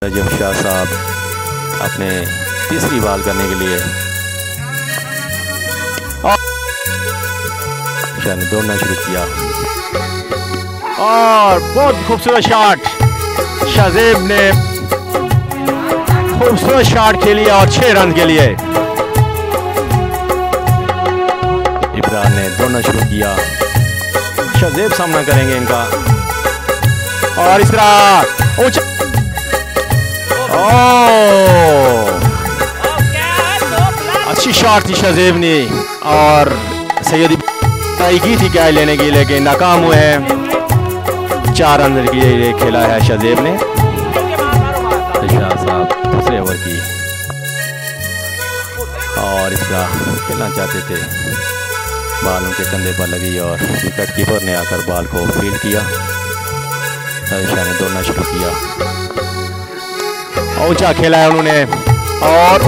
रजब शाह साहब अपने तीसरी बॉल करने के लिए शाह ने दौड़ना शुरू किया और बहुत खूबसूरत शॉट शाहजेब ने खूबसूरत शॉट खेली और 6 रन के लिए इब्रार ने दौड़ना शुरू किया। शाहजेब सामना करेंगे इनका और इस तरह ऊंचा अच्छी शॉट थी शाहजेब ने और सैयदी ट्राई की थी क्या लेने की लेकिन नाकाम हुए हैं। 4 रन के लिए खेला है शाहजेब ने। शाह साहब दूसरे ओवर की और इसका खेलना चाहते थे, बॉल उनके कंधे पर लगी और विकेट कीपर ने आकर बॉल को फील्ड किया। शाह ने दौड़ना शुरू किया, ऊंचा खेला है उन्होंने और